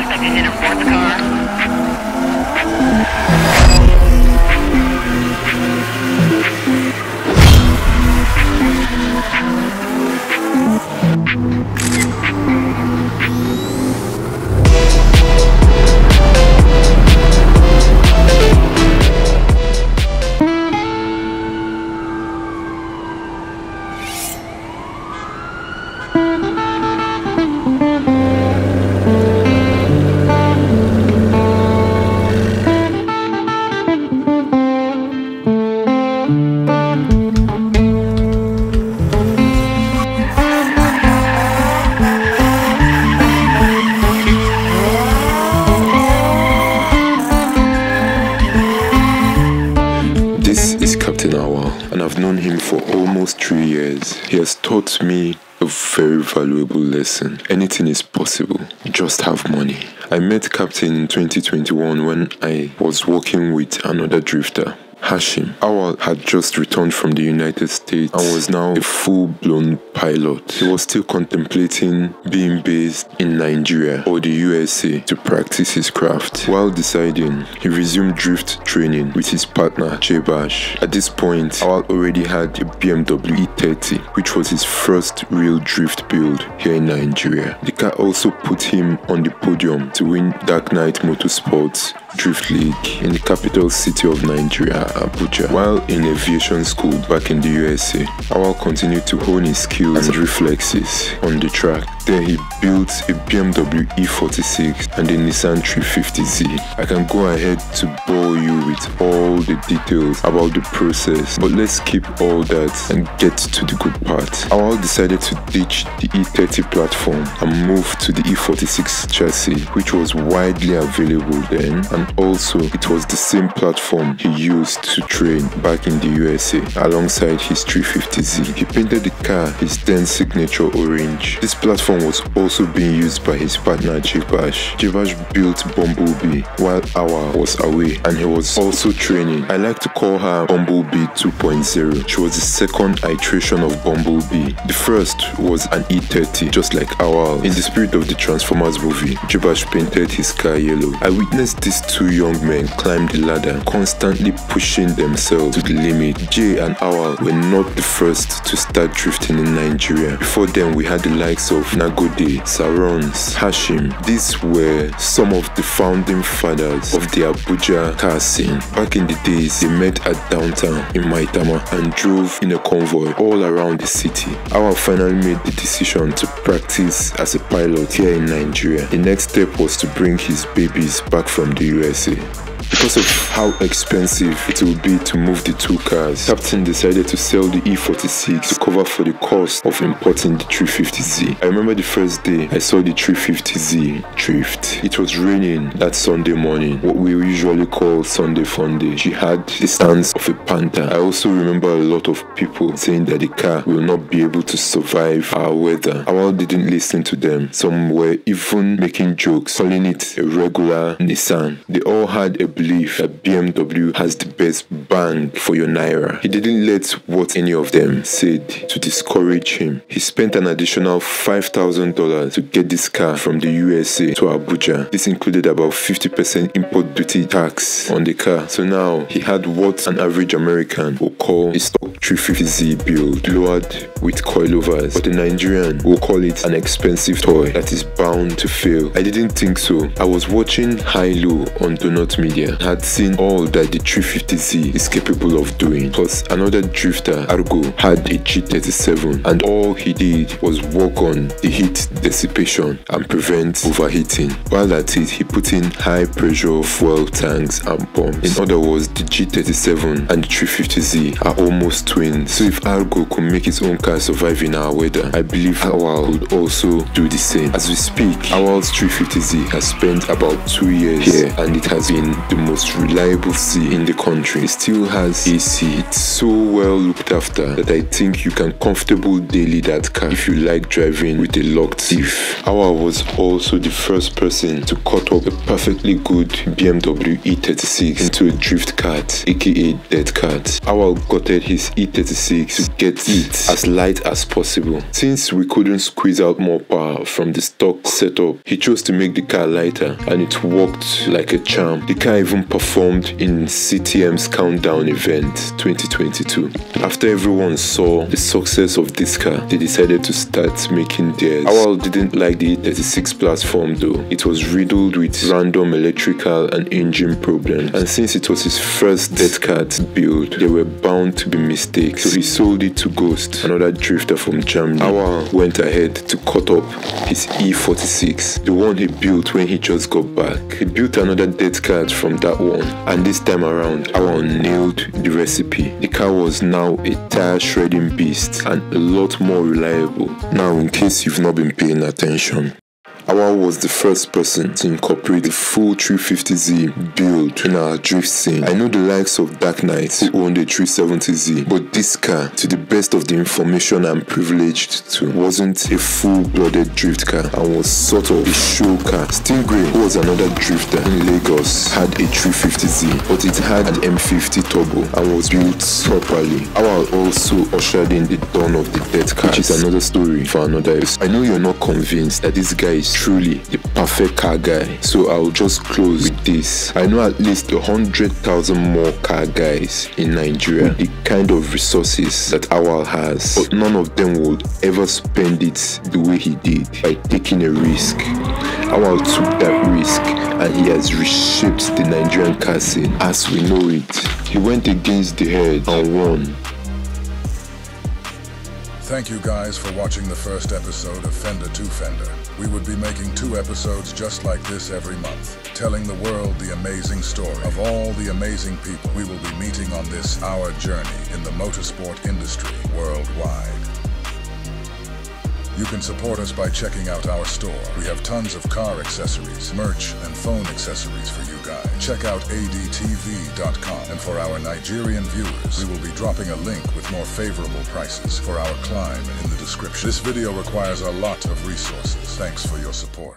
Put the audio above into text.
Suspect is in a fourth car. And I've known him for almost 3 years. He has taught me a very valuable lesson. Anything is possible, just have money. I met Captain in 2021 when I was working with another drifter, Hashim. Awal had just returned from the United States and was now a full-blown pilot. He was still contemplating being based in Nigeria or the USA to practice his craft. While deciding, he resumed drift training with his partner, J-Bash. At this point, Awal already had a BMW E30, which was his first real drift build here in Nigeria. The car also put him on the podium to win Dark Knight Motorsports Drift League in the capital city of Nigeria, Abuja. While in aviation school back in the USA, Awal continued to hone his skills and reflexes on the track. Then he built a BMW E46 and a Nissan 350Z. I can go ahead to bore you with all the details about the process, but let's skip all that and get to the good part. Awal decided to ditch the E30 platform and move to the E46 chassis, which was widely available then, and also it was the same platform he used to train back in the USA alongside his 350Z. He painted the car his then signature orange. This platform was also being used by his partner J-Bash. J-Bash built Bumblebee while Awal was away, and he was also training. I like to call her Bumblebee 2.0. She was the second iteration of Bumblebee. The first was an E30, just like Awal. In the spirit of the Transformers movie, J-Bash painted his car yellow. I witnessed these two young men climb the ladder, constantly pushing themselves to the limit. Jay and Awal were not the first to start drifting in Nigeria. Before them, we had the likes of Nagode, Sarons, Hashim. These were some of the founding fathers of the Abuja car scene. Back in the days, they met at downtown in Maitama and drove in a convoy all around the city. Awal finally made the decision to practice as a pilot here in Nigeria. The next step was to bring his babies back from the USA. Because of how expensive it would be to move the two cars, Captain decided to sell the E46 to cover for the cost of importing the 350Z. I remember the first day I saw the 350Z drift. It was raining that Sunday morning, what we usually call Sunday Funday. She had the stance of a panther. I also remember a lot of people saying that the car will not be able to survive our weather. Awal didn't listen to them. Some were even making jokes, calling it a regular Nissan. They all had a belief that BMW has the best bang for your naira. He didn't let what any of them said to discourage him. He spent an additional $5,000 to get this car from the USA to Abuja. This included about 50% import duty tax on the car. So now he had what an average American will call a stock 350Z build, lowered with coilovers, but the Nigerian will call it an expensive toy that is bound to fail. I didn't think so. I was watching High-Low on Donut Media, had seen all that the 350Z is capable of doing. Plus another drifter, Argo, had a G37, and all he did was work on the heat dissipation and prevent overheating. While at it, he put in high pressure fuel tanks and pumps. In other words, the G37 and the 350Z are almost twins. So if Argo could make his own car survive in our weather, I believe Awal would also do the same. As we speak, Awal's 350Z has spent about 2 years here, and it has been the most reliable C in the country. It still has AC. It's so well looked after that I think you can comfortably daily that car if you like driving with a locked diff. Awa was also the first person to cut up a perfectly good BMW E36 into a drift kart, aka dead kart. Awa gutted his E36 to get it as light as possible. Since we couldn't squeeze out more power from the stock setup, he chose to make the car lighter, and it worked like a charm. The car even performed in CTM's Countdown event 2022. After everyone saw the success of this car, they decided to start making theirs. Awal didn't like the E36 platform though. It was riddled with random electrical and engine problems, and since it was his first dead kart build, there were bound to be mistakes, so he sold it to Ghost, another drifter from Germany. Awal went ahead to cut up his E46, the one he built when he just got back. He built another dead kart from that one, and this time around, Awal nailed the recipe. The car was now a tire shredding beast and a lot more reliable. Now, in case you've not been paying attention, Awal was the first person to incorporate the full 350Z build in our drift scene. I know the likes of Dark Knight who owned a 370Z, but this car, to the best of the information I'm privileged to, wasn't a full-blooded drift car and was sort of a show car. Stingray, who was another drifter in Lagos, had a 350Z, but it had an M50 turbo and was built properly. Awal also ushered in the dawn of the dead car, which is another story for another episode. I know you're not convinced that this guy is truly the perfect car guy, so I'll just close with this. I know at least 100,000 more car guys in Nigeria with the kind of resources that Awal has, but none of them would ever spend it the way he did, by taking a risk. Awal took that risk and he has reshaped the Nigerian car scene as we know it. He went against the herd and won. Thank you guys for watching the first episode of Fender to Fender. We would be making 2 episodes just like this every month, telling the world the amazing story of all the amazing people we will be meeting on this, our journey in the motorsport industry worldwide. You can support us by checking out our store. We have tons of car accessories, merch, and phone accessories for you guys. Check out adtv.com. And for our Nigerian viewers, we will be dropping a link with more favorable prices for our climb in the description. This video requires a lot of resources. Thanks for your support.